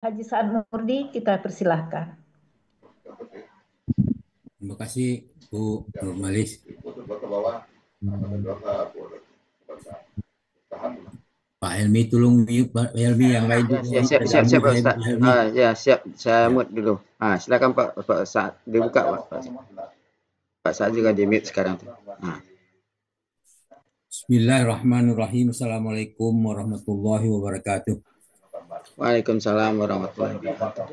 Haji Saan Murni, kita persilahkan. Terima kasih Bu Nurmalis. Pak Helmi tolong mute Pak Helmi, yang lain Ya, juga siap, tidak siap, siap, mute Pak Ustaz. Pak Helmi. Ya, siap. Saya Ya. mute dulu. Silakan Pak Ustaz. Dibuka Pak. Pak Ustaz juga di mute sekarang. Bismillahirrahmanirrahim. Assalamualaikum warahmatullahi wabarakatuh. Waalaikumsalam warahmatullahi wabarakatuh.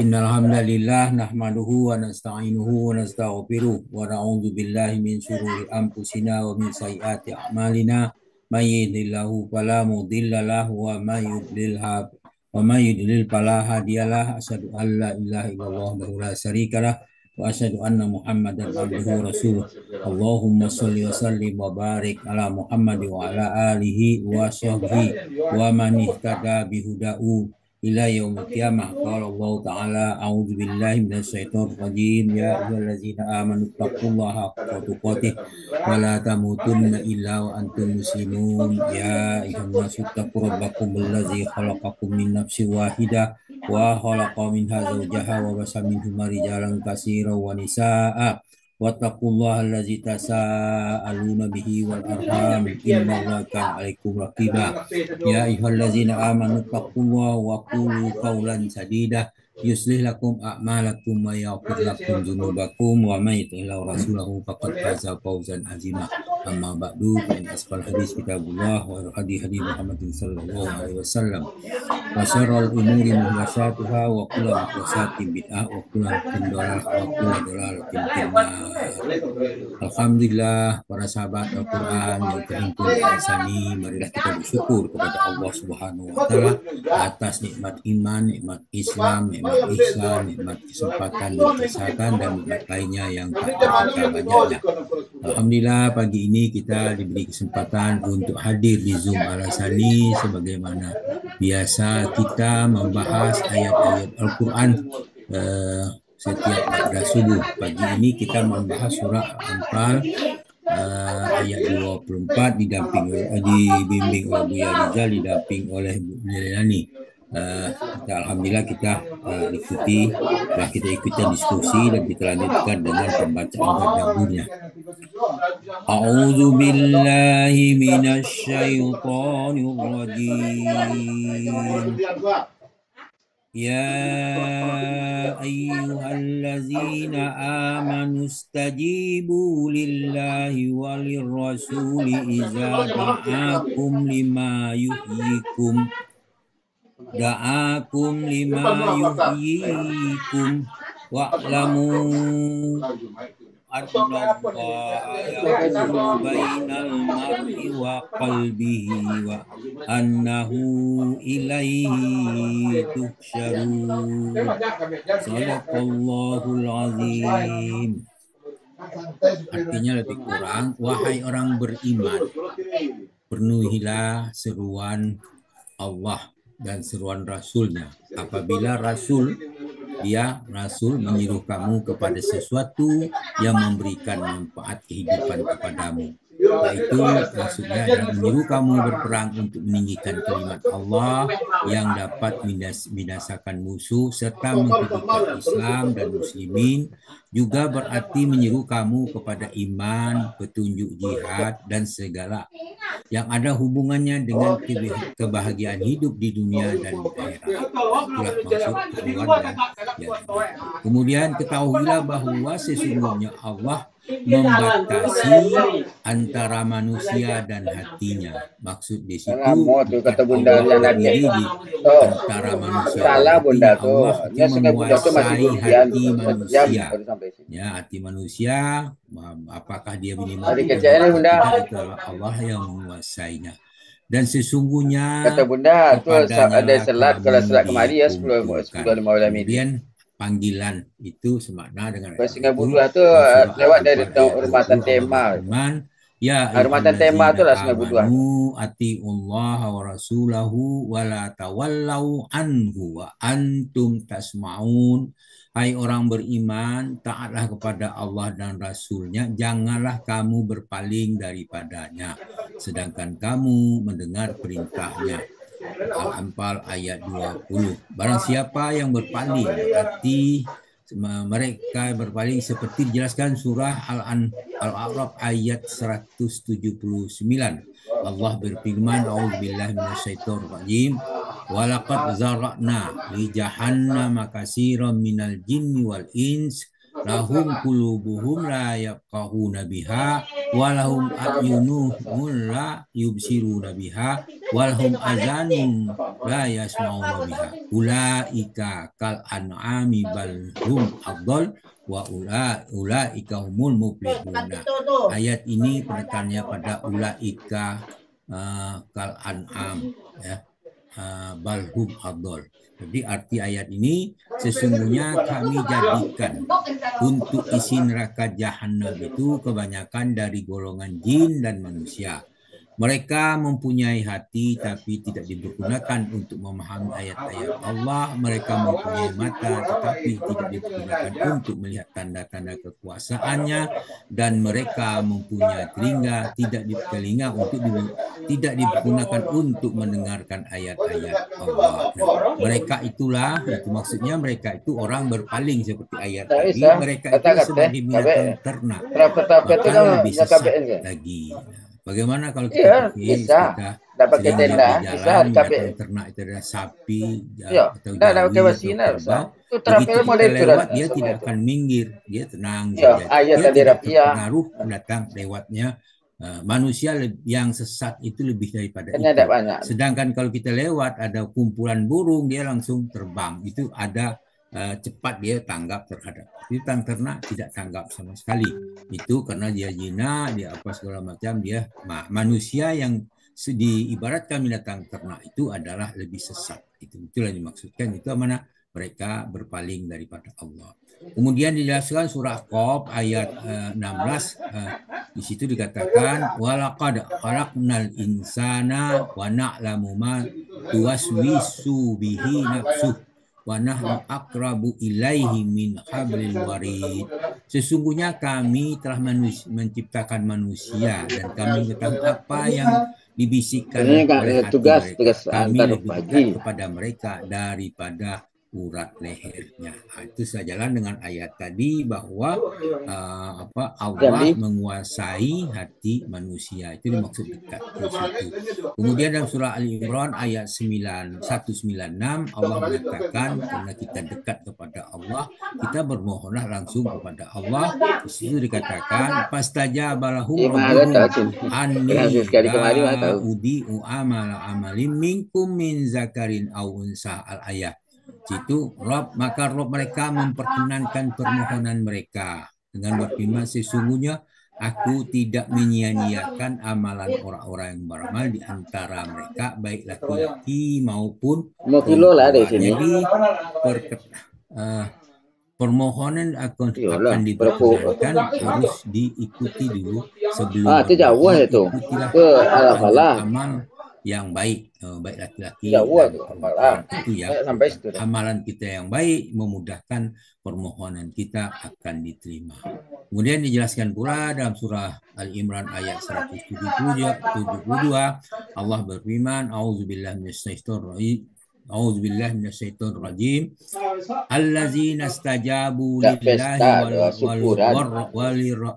Innal hamdalillah nahmaduhu wa nasta'inuhu wa nastaghfiruh wa na'udzu billahi min syururi anfusina wa min sayyiati a'malina. May yahdihillahu fala mudilla lahu wa may yudlil fala hadiyalah. Asyhadu an la ilaha illallah wahdahu la syarikalah wa asyhadu anna Muhammadan abduhu wa rasuluh. Allahumma sholli wa sallim wa barik ala Muhammad wa ala alihi wa sahbihi wa man ihtada bihuda'u ila yaumil qiyamah. Qala Allah Ta'ala, a'udzu billahi minasyaitonir rajim. Ya ayyuhallazina amanu taqullaha haqqa tuqatih wa la tamutunna illa wa antum muslimun. Ya ayyuhannasu taqu rabbakum allazi khalaqakum min nafsin wahidah wa khalaqa minha zawjaha wa basa minhuma rijalan katsiran wa nisaa'a. Wattaqullaha allazi tasaaluna bihi wal arham innallaha kana 'alaikum raqiba. Ya ayyuhallazina amanu taqullaha wa qulu qawlan sadida yuslih lakum a'malakum wa yaghfir lakum dzunubakum wa may yuti'illahu rasulahu faqad faza fawzan 'azima. Amma ba'du, fa in asqal hadis kitabullah wa hadi Muhammadin sallallahu alaihi wasallam. Wa syarrul umuri muhdatsatuha wa kullu muhdatsatin bid'ah wa kullu dalalah wa kullu dalalatin finnar. Alhamdulillah, para sahabat Al-Quran yang terhimpun di sini, marilah kita bersyukur kepada Allah Subhanahu wa Ta'ala atas nikmat iman, nikmat Islam, nikmat ihsan, nikmat kesempatan dan kesehatan, dan nikmat lainnya yang tak terhingga banyaknya. Alhamdulillah, pagi ini kita diberi kesempatan untuk hadir di Zoom Al-Asani sebagaimana biasa kita membahas ayat-ayat Al-Quran setiap pada subuh. Pagi ini kita membahas surah Anfal ayat 24 dibimbing oleh Buya Rizal, didamping oleh Bu Nilani. Alhamdulillah kita ikuti diskusi dan kita lanjutkan dengan pembacaan tadaburnya. A'udzu billahi minasyaitonir rajim. Ya ayyuhallazina amanu istajibu lillahi walir rasuli idza da'akum lima yuhyikum wa'lamu annallaha yahulu bainal mar'i wa qalbihi wa annahu ilaihi tuhsyarun. Shadaqallahul azim. Artinya lebih kurang, wahai orang beriman, penuhilah seruan Allah dan seruan Rasulnya. Apabila Rasul menyuruh kamu kepada sesuatu yang memberikan manfaat kehidupan kepadamu, yaitu maksudnya menyuruh kamu berperang untuk meninggikan kalimat Allah yang dapat binasakan musuh serta menghidupkan Islam dan muslimin, juga berarti menyuruh kamu kepada iman, petunjuk jihad, dan segala yang ada hubungannya dengan kebahagiaan hidup di dunia dan di akhirat. Itulah maksud keseruan ya. Kemudian ketahuilah bahwa sesungguhnya Allah membatasi antara manusia dan hatinya. Maksud di situ kata bunda berdiri di antara manusia dan hatinya. Allah menguasai hati manusia. Ya, hati manusia, apakah dia beriman atau tidak, itu Allah yang menguasainya. Dan sesungguhnya kata bunda tu ada selat, kalau selat kemari ya 10 malam ini. Kemudian panggilan itu semakna dengan Singa Buduh tu lewat dari Hormatan Tema. Ya, Hormatan Tema tu lah Singa Buduh. Atiullah wa rasulahu wa la tawallau anhu wa antum tasma'un. Hai orang beriman, taatlah kepada Allah dan Rasulnya, janganlah kamu berpaling daripadanya, sedangkan kamu mendengar perintahnya. Al-Anfal ayat 20. Barang siapa yang berpaling, berarti mereka berpaling seperti dijelaskan surah Al-A'raf ayat 179. Allah berfirman, A'udzubillahi minasyaitonir rajim. Walaqad zara'na li jahannama katsiran minal jinni wal ins lahum qulubuhum la yafqahuna biha walahum a'yunun la yubsiruna biha walhum azanun la yasma'una biha ulaika kal an'ami bal hum adall wa ulaika humul muflihuna. Ayat ini penekanannya pada ulaika kal an'am, ya, balhum adol. Jadi arti ayat ini, sesungguhnya kami jadikan untuk isi neraka jahanam itu kebanyakan dari golongan jin dan manusia. Mereka mempunyai hati tapi tidak dipergunakan untuk memahami ayat-ayat Allah. Mereka mempunyai mata tetapi tidak dipergunakan untuk melihat tanda-tanda kekuasaannya. Dan mereka mempunyai telinga tidak digunakan untuk mendengarkan ayat-ayat Allah. Nah, mereka itulah, itu maksudnya mereka itu orang berpaling seperti ayat tadi. Mereka itu sebagai binatang ternak, maka lebih sesat lagi. Bagaimana kalau kita bisa dapat sering tenda, di bisa jalan, KPN. binatang ternak itu adalah sapi atau Dah jawi pakai atau wasinar, kerbau. itu Begitu terakhir kita model lewat, itu dia tidak akan minggir, dia tenang Ya, saja. ayat Dia tadi tidak Rafia. terpengaruh datang lewatnya. Manusia yang sesat itu lebih daripada Kan ada itu. banyak. Sedangkan kalau kita lewat ada kumpulan burung, dia langsung terbang. Itu ada cepat dia tanggap terhadap. Binatang ternak tidak tanggap sama sekali. Itu karena dia jinak, dia apa segala macam, dia manusia yang diibaratkan binatang ternak itu adalah lebih sesat. Itulah yang dimaksudkan. Itu mana mereka berpaling daripada Allah. Kemudian dijelaskan surah Qaf ayat 16. Di situ dikatakan walaqad khalaqnal insana wa na'lamu ma tuwaswisu bihi nafsuh wa nahnu aqrabu ilaihi min hablil warid. Sesungguhnya kami telah menciptakan manusia dan kami mengetahui apa yang dibisikkan oleh hati mereka. Kami lebih dekat kepada mereka daripada urat lehernya. Itu sejalan dengan ayat tadi bahwa Allah menguasai hati manusia. Itu dimaksud dekat di situ. Kemudian dalam surah Ali Imran ayat 196 Allah mengatakan karena kita dekat kepada Allah, kita bermohonlah langsung kepada Allah. Di situ dikatakan pastajaba lahum rabbuhum anni la udi'u amala amalim minkum min zakarin aw unsa al-ayat. Situ maka Rob mereka memperkenankan permohonan mereka dengan berfirman, sesungguhnya aku tidak menyia-nyiakan amalan orang-orang yang beramal di antara mereka baik laki-laki maupun perempuan. Jadi permohonan akan diperkenankan harus diikuti dulu sebelum ikutilah amal yang baik, baik laki-laki dan perempuan. Itu ya, amalan kita yang baik memudahkan permohonan kita akan diterima. Kemudian dijelaskan pula dalam surah Al-Imran ayat 172 Allah berfirman, A'udzubillahi minasyaitonir rajim. Allazina istajabu lillahi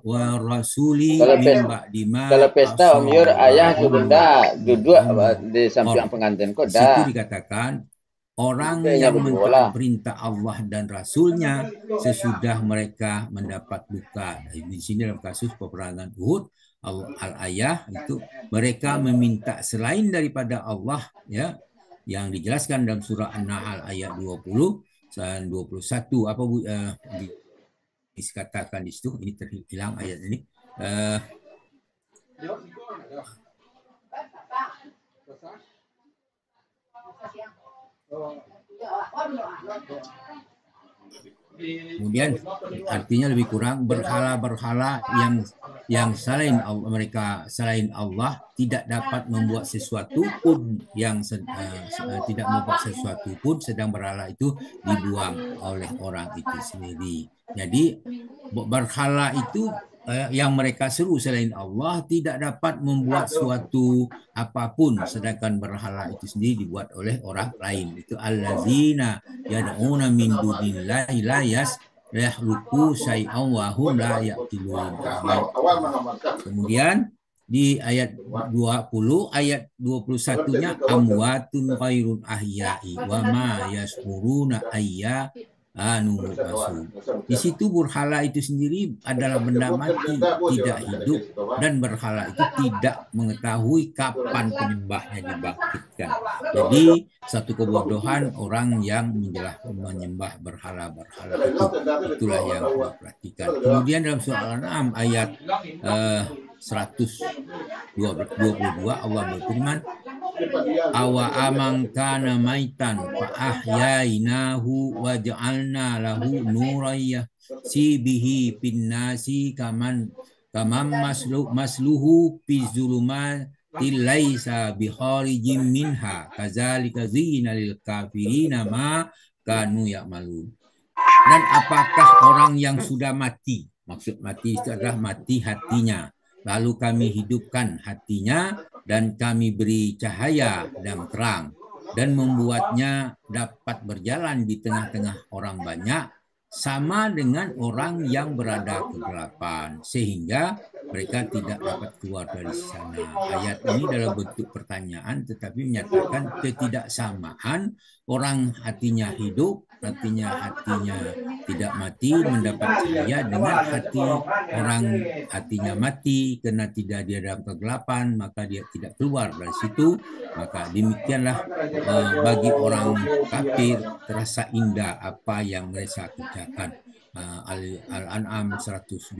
wal rasuli min ba'di ma. Kalau pesta Om Yur ayah tu benda duduk di samping pengantin kau dah. Situ dikatakan orang yang mentaati perintah Allah dan Rasulnya sesudah mereka mendapat duka. Di sini dalam kasus peperangan Uhud al-ayah itu mereka meminta selain daripada Allah, ya, yang dijelaskan dalam surah An-Nahl ayat 20 dan 21. Apa dikatakan di situ? Ini terhilang ayat ini. Kemudian artinya lebih kurang berhala-berhala yang selain Allah, mereka selain Allah tidak dapat membuat sesuatu pun yang tidak membuat sesuatu pun, sedang berhala itu dibuang oleh orang itu sendiri. Jadi berhala itu yang mereka seru selain Allah tidak dapat membuat suatu apapun, sedangkan berhala itu sendiri dibuat oleh orang lain. Itu allazina yad'una min dunillahi la yakhluqu syai'an wa hum la yaqilun. Kemudian di ayat 20, ayat 21-nya amwatun ghairun ahya'i wa ma yashuruna ayya masu. Di situ berhala itu sendiri adalah benda mati, tidak hidup, dan berhala itu tidak mengetahui kapan penyembahnya dibangkitkan. Jadi satu kebodohan orang yang menyembah berhala-berhala itu. Itulah yang kita perhatikan. Kemudian dalam surah Al-An'am ayat 122 Allah berfirman, awa amang kana maitan fa ahyainahu wa ja'alna lahu nuran si bihi pinnasi kaman masluhu fi zulumatil laisa biharijim minha kadzalika zina lil kafirina ma kanu ya'malun. Dan apakah orang yang sudah mati, maksud mati itu adalah mati hatinya, lalu kami hidupkan hatinya dan kami beri cahaya dan terang dan membuatnya dapat berjalan di tengah-tengah orang banyak sama dengan orang yang berada kegelapan sehingga mereka tidak dapat keluar dari sana. Ayat ini dalam bentuk pertanyaan tetapi menyatakan ketidaksamaan orang hatinya hidup, hatinya tidak mati mendapat cahaya dengan hati orang hatinya mati karena tidak dia dalam kegelapan maka dia tidak keluar dari situ. Maka demikianlah bagi orang kafir terasa indah apa yang mereka kerjakan. Al-An'am 122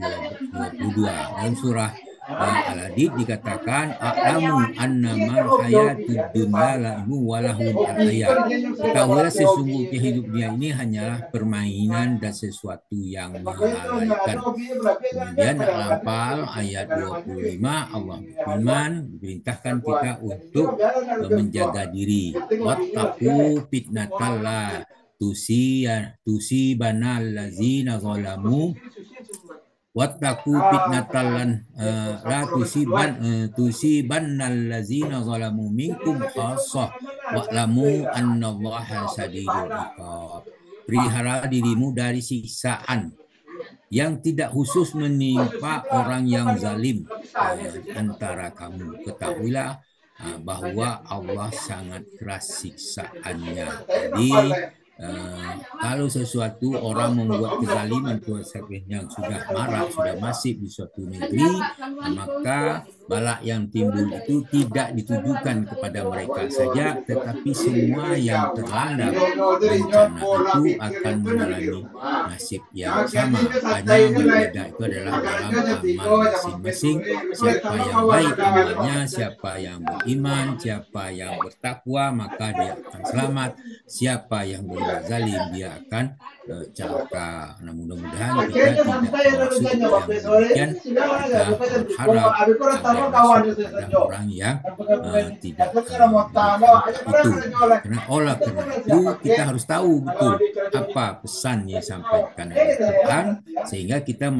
dalam surah Al-Hadid dikatakan a'lamu annamal hayatud dunya la'ibun wa lahun al-ayat. Ketahuilah sesungguhnya hidup dunia ini hanyalah permainan dan sesuatu yang melalaikan. Kemudian Al-Anfal ayat 25 Allah berfirman perintahkan kita untuk menjaga diri. Wattaqu fitnatal la tusibanal lazina zalamu wattaqu fitnatan la tusibannal lazina zalamu minkum khassah wa'lamu annallaha sadidul iqab. Pelihara dirimu dari siksaan yang tidak khusus menimpa orang yang zalim antara kamu. Ketahuilah bahwa Allah sangat keras siksaannya. Jadi kalau sesuatu orang membuat kezaliman yang sudah marak, sudah masif di suatu negeri, maka bala yang timbul itu tidak ditujukan kepada mereka saja, tetapi semua yang terlandap bencana itu akan mengalami nasib yang sama. Hanya berbeda itu adalah dalam amal masing-masing. Siapa yang baik amalnya, siapa yang beriman, siapa yang bertakwa, maka dia akan selamat. Siapa yang zalim dia akan celaka. Nah, mudah-mudahan kita tidak masuk yang demikian. Kita berharap agar masuk kepada orang yang tidak itu. Karena itu kita harus tahu betul apa pesan yang disampaikan oleh Quran sehingga kita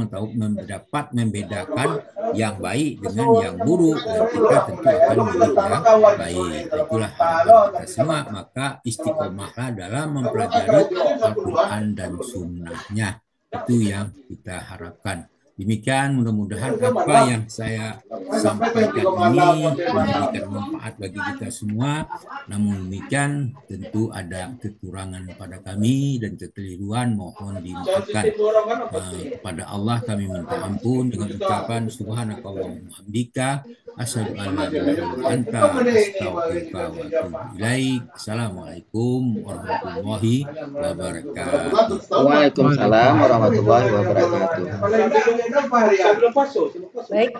dapat membedakan yang baik dengan yang buruk dan kita tentu akan memilih yang baik. Itulah harapan kita semua. Maka istiqomahlah dalam mempelajari Al-Quran dan sunnahnya. Itu yang kita harapkan. Demikian mudah-mudahan apa yang saya sampaikan ini memberikan manfaat bagi kita semua. Namun demikian tentu ada kekurangan pada kami dan kekeliruan mohon dimaafkan. Kepada Allah kami minta ampun dengan ucapan subhanakallahumma hamdika asyhadu an la ilaha illa anta astaghfiruka wa atubu ilaik. Assalamualaikum warahmatullahi wabarakatuh. Waalaikumsalam warahmatullahi wabarakatuh. Baik.